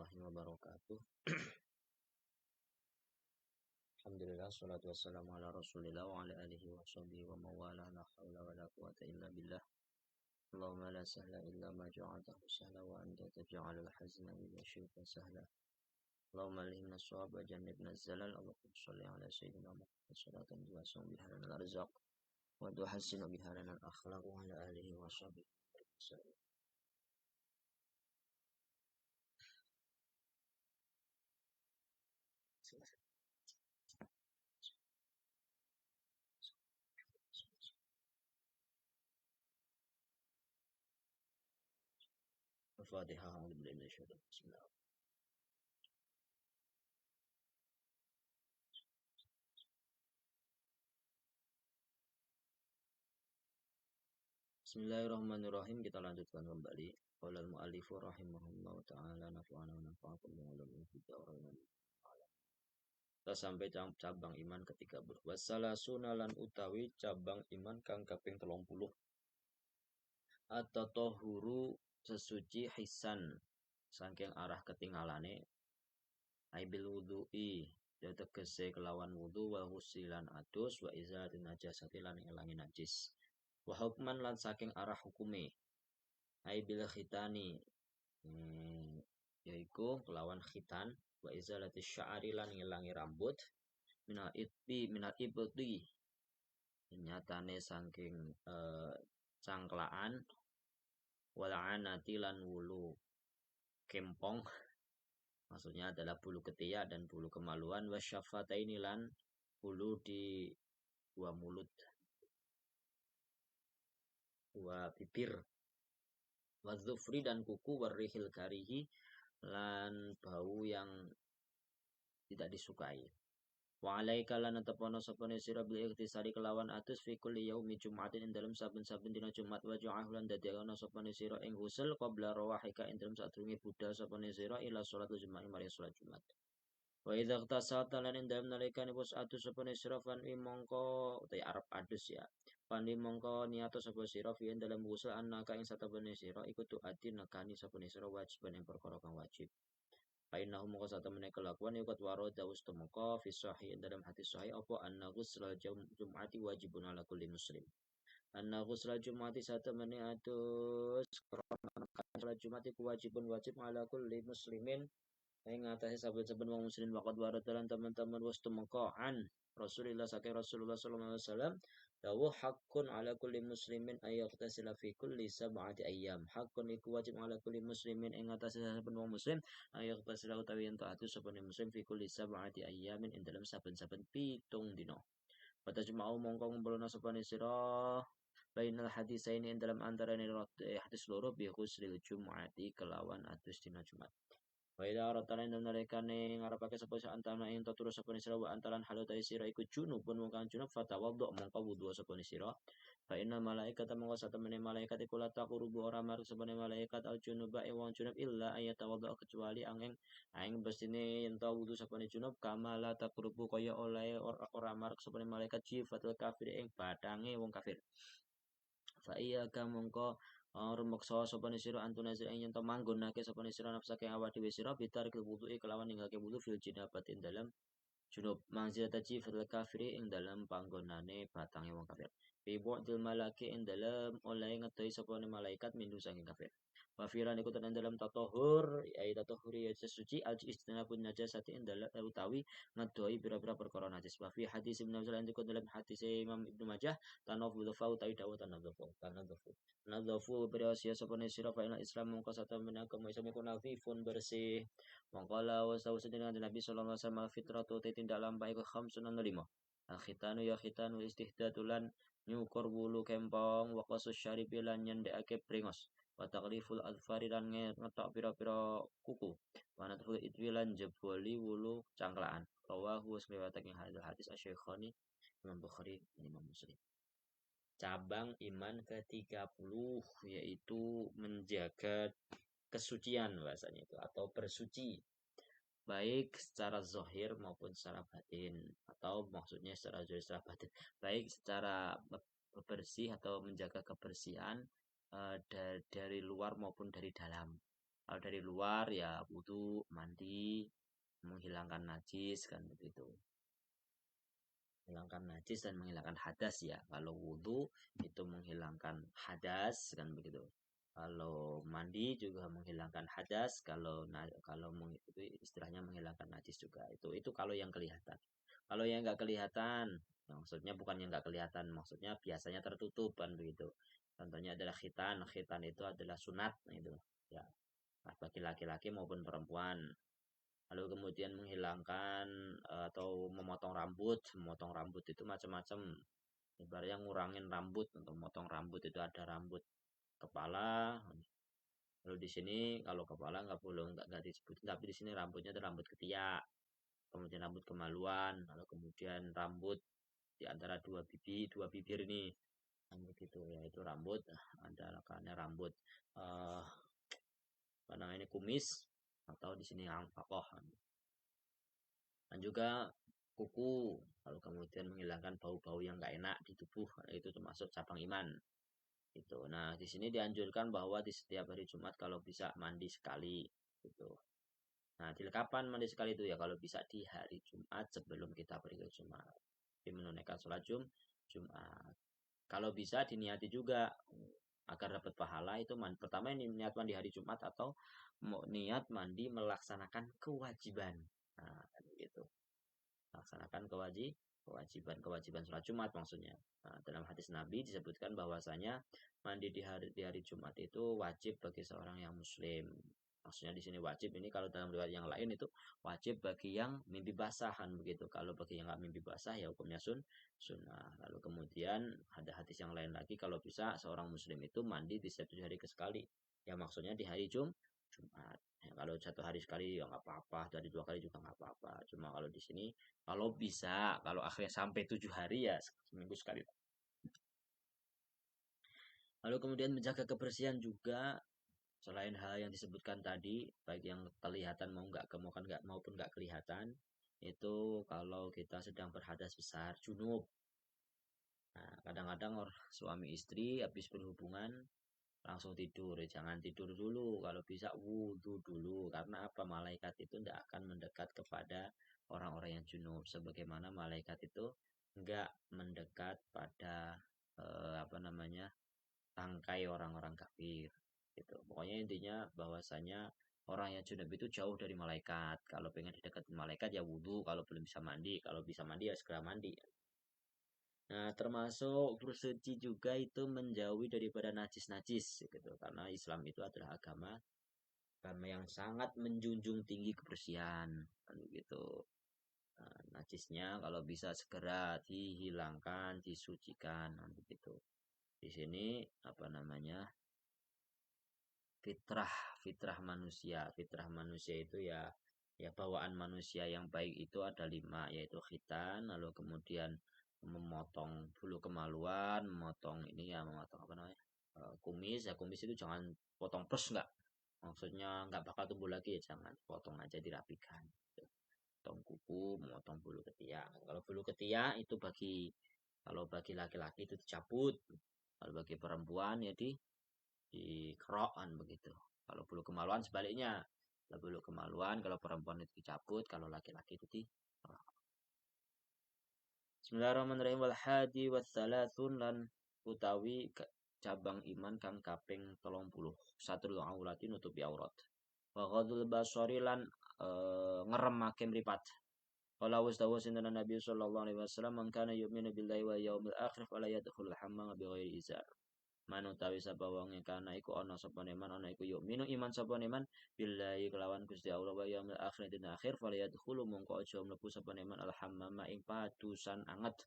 warahmatullahi wabarakatuh. Alhamdulillah, salatu wassalamu ala rasulillah wa ala alihi wa sahbihi wa mawala, la hawla wa la quwata illa billah. Allahumma la sahla illa ma ja'altahu sahla wa anta taj'alul hazna idza syi'ta sahla. Allahumma alhimna as-shawab wa jannibna az-zalal. Allahumma shalli ala sayyidina Muhammad salatan tuwasau biha lana al-arzaq wa tuhassinu biha lana al-akhlaq wa ala alihi wa sahbihi wasallam. Al-Fatihah. A'udzu billahi minasyaitonir rajim. Bismillah. Bismillahirrahmanirrahim. Kita lanjutkan kembali. Qala al-mu'allifu rahimahullahu ta'ala nafa'ana wa nafa'akum bi ulumil fiqh wa ulumil alam. Kita sampai cabang iman ke-30. Wasalasuna lan utawi cabang iman kang kaping 30. At-tatahhuru sesuci hisan saking arah ketinggalane aibil wudu'i tegese kelawan wudu wa husilan adus wa izalatin najasati lan ilangi najis. Wa hukman lan saking arah hukume aibil khitani yaiku kelawan khitan wa izalati sya'ari lan ngilangi rambut minal ibti nyatane saking cangklaan wal anati lan wulu kempong, maksudnya adalah bulu ketiak dan bulu kemaluan, wasyafataini lan bulu di dua mulut, dua bibir, wadzufri dan kuku, warrihil karihi lan bau yang tidak disukai. Wa alaika lan tepono sapane sira bil ikhtisari kelawan atus fi kulli yaumi jum'atin ing dalem saben-saben dina Jumat wa ja'ah lan dadekana sapane sira ing ghusl qabla rawahika ing dalem sadurunge budal sapane sira ila salatul Jumat mari salat Jumat. Wa idza ikhtasata lan ing dalem nalikane wis adus sapane sira fan mongko utawa arep adus ya. Fan mongko niato sapa sira fi ing dalem ghusl annaka ing satapane sira iku tuati nekani sapane sira wajiban ing perkara kang wajib. Fainahu mongko satemene kelakuan iku waro daus temeka fi sahih dalam hadis sahih apa anna ghusl jum'ati wajibun ala kulli muslim. Anna ghusl jum'ati satemene adus salat Jumat iku wajib ala kulli muslimin ing atase saben-saben wong muslim waqt waro dalan teman-teman wis temeka an Rasulullah sallallahu alaihi wasallam dawuh hakun ala kulli muslimin ayyaqtasila fi kulli sab'ati ayyam. Hakun iku wajib ala kulli muslimin ing atase saben wong muslim ayyaqtasila utawi ento atu sapane muslim fi kulli sab'ati ayyamin ing dalem saben-saben 7 dina. Pada jumau mongko ngumpulna sapane sira bainal hadisaini ing dalem antarane hadis loro bi ghusril jumu'ati kelawan atus dina Jumat. Wa idza aratalan nalikane ngarepake sapa antana ing terus sapa sira wa antalan halu ta sira iku junubun wong kang junub fatawaddu mongko wudu sapa sira fa inna malaikata mongko satemene malaikat iku la taqrubu ora marang sapa malaikat al junuba wong junub illa ayatawaddu kecuali angin bestine yen ta wudu sapa junub kama la taqrubu kaya oleh ora marang sapa malaikat jifatul kafir ing badange wong kafir. Fa iya ka mongko rumeksa sapane sira antunazir ing yen to manggonake sapane sira nafsake awak dhewe sira bitar wudu kelawan ninggake wudu fil jinabatin dalam junub manzilata jifil kafiri ing dalam panggonane batange wong kafir. Bibu'dil malaki ing dalam oleh ngedoi sapane malaikat mindu saking kafir. Wa firan iku tenan dalam tatahur ai tatahuri sesuci al istinabun najasati ing dalam utawi ngedoi pira-pira perkara najis. Wa fi hadis Ibnu Majah iku dalam hadis Imam Ibnu Majah tanawul fa utawi dawuh tanadzafu berhasil sapane sira fa Islam mongko satemene agama Islam iku nafifun bersih. Mongkala wa sawsudina Nabi sallallahu alaihi wasallam fitratu tindak lampah iku khamsun ana 5. Al-khitanu ya khitanu istihdatulan nyukur bulu kempong wa qasus syaribi lan nyendekake bringos wa taqliful adfari lan ngetok pira-pira kuku wa natfu idwilan jeboli wulu cangklaan. Rawahu riwayatake hadis Asy-Syaikhani Imam Bukhari dan Imam Muslim. Cabang iman ke-30 yaitu menjaga kesucian bahasanya itu atau bersuci baik secara zahir maupun secara batin atau maksudnya secara zahir secara batin baik secara bersih atau menjaga kebersihan dari luar maupun dari dalam. Kalau dari luar ya wudu, mandi, menghilangkan najis kan begitu. Menghilangkan najis dan menghilangkan hadas ya. Kalau wudu itu menghilangkan hadas kan begitu. Kalau mandi juga menghilangkan hadas, itu istilahnya menghilangkan najis juga. Itu kalau yang kelihatan. Kalau yang nggak kelihatan, maksudnya bukan yang nggak kelihatan, maksudnya biasanya tertutup kan begitu. Contohnya adalah khitan. Khitan itu adalah sunat itu. Ya, bagi laki-laki maupun perempuan. Lalu kemudian menghilangkan atau memotong rambut. Memotong rambut itu macam-macam. Ibaratnya ngurangin rambut. Untuk memotong rambut itu ada rambut kepala. Lalu di sini kalau kepala nggak boleh nggak disebutin, tapi di sini rambutnya itu rambut ketiak, kemudian rambut kemaluan, lalu kemudian rambut di antara dua bibir ini, rambut itu ya itu rambut, ada karena rambut eh apa namanya kumis atau di sini angpakoh. Dan juga kuku, lalu kemudian menghilangkan bau-bau yang nggak enak di tubuh, itu termasuk cabang iman. Itu. Nah, di sini dianjurkan bahwa di setiap hari Jumat kalau bisa mandi sekali gitu. Nah, di kapan mandi sekali itu ya kalau bisa di hari Jumat sebelum kita pergi ke Jumat. Jadi menunaikan sholat Jumat. Kalau bisa diniati juga agar dapat pahala itu pertama ini niat mandi hari Jumat atau mau niat mandi melaksanakan kewajiban. Nah, gitu. Laksanakan kewajiban sholat Jumat maksudnya. Nah, dalam hadis Nabi disebutkan bahwasanya mandi di hari Jumat itu wajib bagi seorang yang muslim. Maksudnya di sini wajib ini kalau dalam riwayat yang lain itu wajib bagi yang mimpi basahan begitu. Kalau bagi yang nggak mimpi basah ya hukumnya sunnah. Lalu kemudian ada hadis yang lain lagi kalau bisa seorang muslim itu mandi di setiap 7 hari sekali. Ya maksudnya di hari Jumat. Ya, kalau 1 hari sekali ya nggak apa-apa, dari 2 kali juga nggak apa-apa. Cuma kalau di sini kalau bisa, kalau akhirnya sampai 7 hari ya seminggu sekali. Lalu kemudian menjaga kebersihan juga selain hal yang disebutkan tadi, baik yang kelihatan maupun nggak kelihatan, itu kalau kita sedang berhadas besar, junub. Nah, kadang-kadang suami istri habis berhubungan langsung tidur, jangan tidur dulu, kalau bisa wudhu dulu, karena apa? Malaikat itu tidak akan mendekat kepada orang-orang yang junub, sebagaimana malaikat itu enggak mendekat pada apa namanya tangkai orang-orang kafir gitu. Pokoknya intinya bahwasanya orang yang junub itu jauh dari malaikat. Kalau pengen didekat malaikat ya wudhu, kalau belum bisa mandi, kalau bisa mandi ya segera mandi. Nah, termasuk bersuci juga itu menjauhi daripada najis-najis gitu. Karena Islam itu adalah agama yang sangat menjunjung tinggi kebersihan kan begitu. Nah, najisnya kalau bisa segera dihilangkan, disucikan kan begitu. Di sini apa namanya? fitrah fitrah manusia itu ya bawaan manusia yang baik itu ada 5 yaitu khitan, lalu kemudian memotong bulu kemaluan, memotong apa namanya kumis. Ya kumis itu jangan potong plus enggak, maksudnya nggak bakal tumbuh lagi ya, jangan potong aja dirapikan. Potong kuku, memotong bulu ketiak. Kalau bulu ketiak itu kalau bagi laki-laki itu dicabut, kalau bagi perempuan ya dikerokan begitu. Kalau bulu kemaluan sebaliknya. Kalau bulu kemaluan kalau perempuan itu dicabut, kalau laki-laki itu dikerok. Bismillahirrahmanirrahim. Wal hadi wassalasun lan utawi cabang iman kang kaping 30. Satrul aurati nutupi aurat. Wa ghadul basari lan ngeremake mripat. Qala wastawa sinna Nabi sallallahu alaihi wasallam man kana yu'minu billahi wal yaumil akhir fala yadkhulul hammam bighairi izar. Manutawi sapa wonge kana iku ana sapa neman ana iku yuk minu iman sapa neman billahi kelawan Gusti Allah wa yaumil akhir dina akhir fala yadkhulu mongko aja mlebu sapa neman al hammama ing padusan anget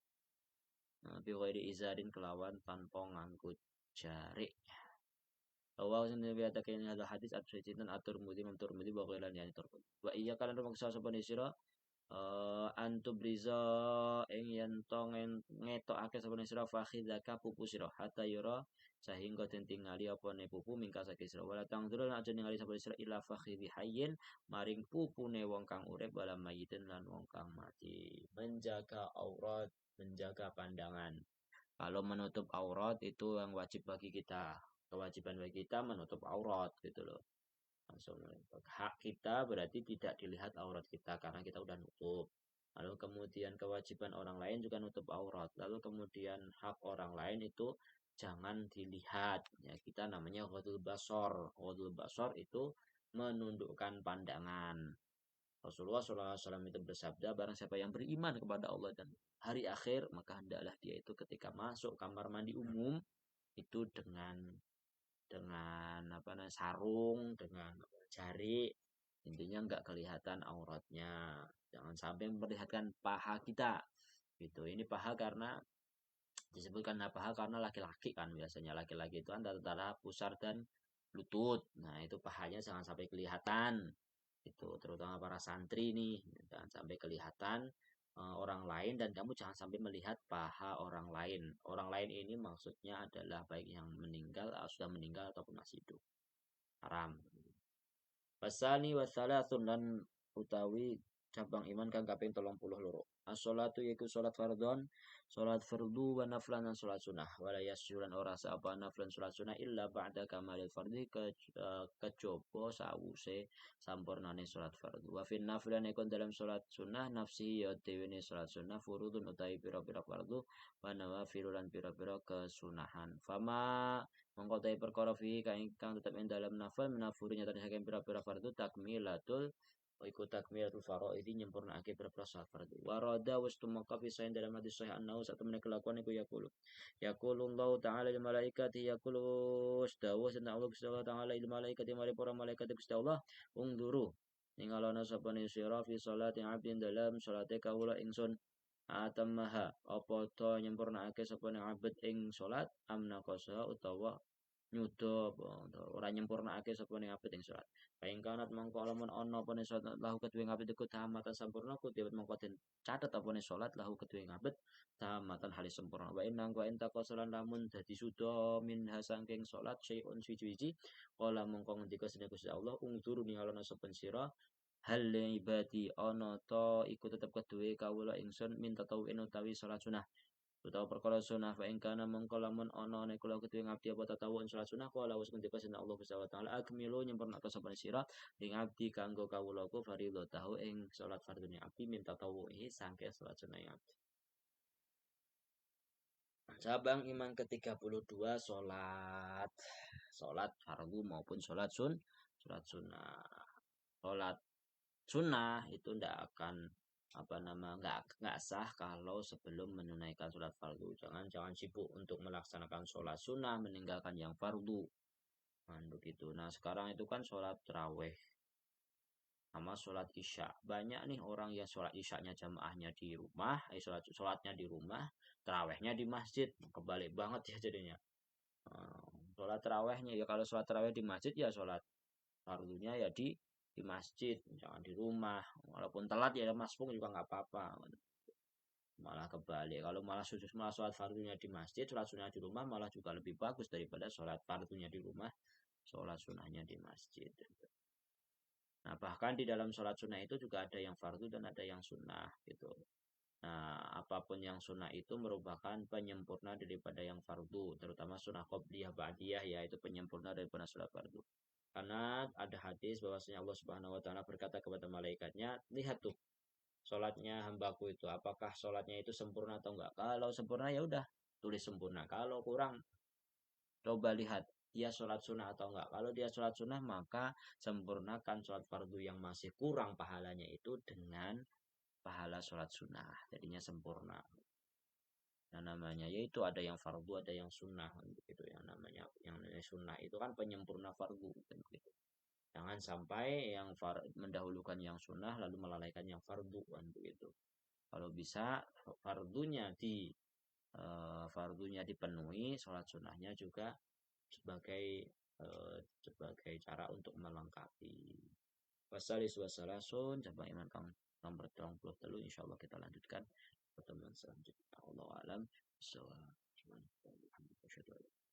bi ghairi izarin kelawan tanpa nganggo jarik. Wa sing nabi atake ini hadis hadis at-Tirmidzi at-Tirmidzi Imam Tirmidzi wa ghairan yani Tirmidzi. Wa iya kalian rumangsa sapa sira antubriza ing yen to ngetokake sapa sira fakhidaka pupu sira hatta yura sehingga den tingali apa ne pupu mingka saking sira wala tangdurun aja ningali sapa sira ila fakhidhi hayyin maring pupune wong kang urip wala mayitin lan wong kang mati. Menjaga aurat, menjaga pandangan. Kalau menutup aurat itu yang wajib bagi kita. Kewajiban bagi kita menutup aurat gitu loh. langsung hak kita berarti tidak dilihat aurat kita karena kita udah nutup. Lalu kemudian kewajiban orang lain juga nutup aurat. Lalu kemudian hak orang lain itu jangan dilihat. Ya, kita namanya ghadul basor. Ghadul basor itu menundukkan pandangan. Rasulullah SAW itu bersabda, barang siapa yang beriman kepada Allah dan hari akhir, maka hendaklah dia itu ketika masuk kamar mandi umum itu dengan apa namanya sarung, dengan jari, intinya nggak kelihatan auratnya. Jangan sampai memperlihatkan paha kita. Gitu. Ini paha karena disebutkan paha karena laki-laki kan biasanya laki-laki itu antara pusar dan lutut. Nah, itu pahanya jangan sampai kelihatan. Itu terutama para santri nih, jangan sampai kelihatan orang lain dan kamu jangan sampai melihat paha orang lain. Orang lain ini maksudnya adalah baik yang meninggal, sudah meninggal ataupun masih hidup. Haram. Wasani wasalatun lan utawi cabang iman kang kaping 32. As-sholatu yaiku salat fardhon, salat fardu wa naflan lan salat sunah. Wala yasjulan ora sapa naflan salat sunah illa ba'da kamalil fardhi kejaba sawuse sampurnane salat fardu. Wa fin naflan ikun dalam salat sunah nafsi ya dewene salat sunah furudun utawi pira-pira fardu wa nawafil lan pira-pira kesunahan. Fama mongko ta perkara fi kang tetep ing dalam nafal menafuri nyatane saking pira-pira fardu takmilatul iku takmilatul faraidi nyempurnake pira-pira salat fardu warada wis tumeka fi sain dalam hadis sahih annahu sak temene kelakuan iku yaqulu Allah taala lil malaikati yaqulu stawu sana Allah Gusti Allah taala lil malaikati mari para malaikat Gusti Allah ungduru ningalana sapane sira fi salati abdin dalam salate kawula ingsun atammaha apa to nyempurnake sapane abad ing salat amna qasa utawa nyuda ora nyempurnakake sapa ning abet ing salat. Paing kanat mangko lamun ana apa ning salat lahu kedue ngabet iku tamatan sampurna ku diwet mangko den catet apa ning salat lahu kedue ngabet tamatan halis sempurna. Wa inna wa enta qasalan lamun dadi suda min hasangking salat syai'un suci-suci kala mangko ngendika sene Gusti Allah ungduru ningalana saben sira hal ibadi ana ta iku tetep kedue kawula ingsun min tatawuin utawi salat sunah utawa perkara sunah fa ing kana mengko lamun ana nek kula kedue ngabdi apa tatawun salat sunah kala wis ngendika sina Allah Gusti wa taala akmilu nyempurnake sapa sira ing abdi kanggo kawula ku tahu ing salat fardhu abdi min tatawuhi sangke salat sunah abdi. Cabang iman ke-32 salat. Salat fardu maupun salat sunnah. Salat sunnah itu ndak akan nggak sah kalau sebelum menunaikan sholat fardu. Jangan sibuk untuk melaksanakan sholat sunnah meninggalkan yang fardu. Nah, begitu. Nah, sekarang itu kan sholat terawih sama sholat isya. Banyak nih orang yang sholat isyanya jamaahnya di rumah, sholatnya di rumah, terawihnya di masjid. Kebalik banget ya jadinya. Sholat terawihnya ya kalau sholat terawih di masjid ya sholat fardunya ya di masjid, jangan di rumah. Walaupun telat ya masbuk juga nggak apa-apa. Malah kebalik, kalau malah sholat fardunya di masjid, sholat sunnah di rumah malah juga lebih bagus daripada sholat fardunya di rumah, sholat sunnahnya di masjid. Nah, bahkan di dalam sholat sunnah itu juga ada yang fardu dan ada yang sunnah gitu. Nah, apapun yang sunnah itu merupakan penyempurna daripada yang fardu, terutama sunnah qobliyah ba'diyah yaitu penyempurna daripada sholat fardu. Karena ada hadis bahwasanya Allah Subhanahu wa taala berkata kepada malaikatnya, "Lihat tuh, sholatnya hambaku itu, apakah sholatnya itu sempurna atau enggak? Kalau sempurna ya udah, tulis sempurna. Kalau kurang, coba lihat dia sholat sunnah atau enggak. Kalau dia sholat sunnah, maka sempurnakan sholat fardu yang masih kurang pahalanya itu dengan pahala sholat sunnah. Jadinya sempurna. Nah, namanya yaitu ada yang fardu, ada yang sunnah gitu yang namanya sunnah itu kan penyempurna fardu gitu. Jangan sampai yang mendahulukan yang sunnah lalu melalaikan yang fardu kan begitu. Kalau bisa fardunya dipenuhi, sholat sunnahnya juga sebagai cara untuk melengkapi. Wassalis wassalasun cabang iman kang nomor 33 insyaallah kita lanjutkan pertemuan selanjutnya. Allah alam. Assalamualaikum warahmatullahi wabarakatuh.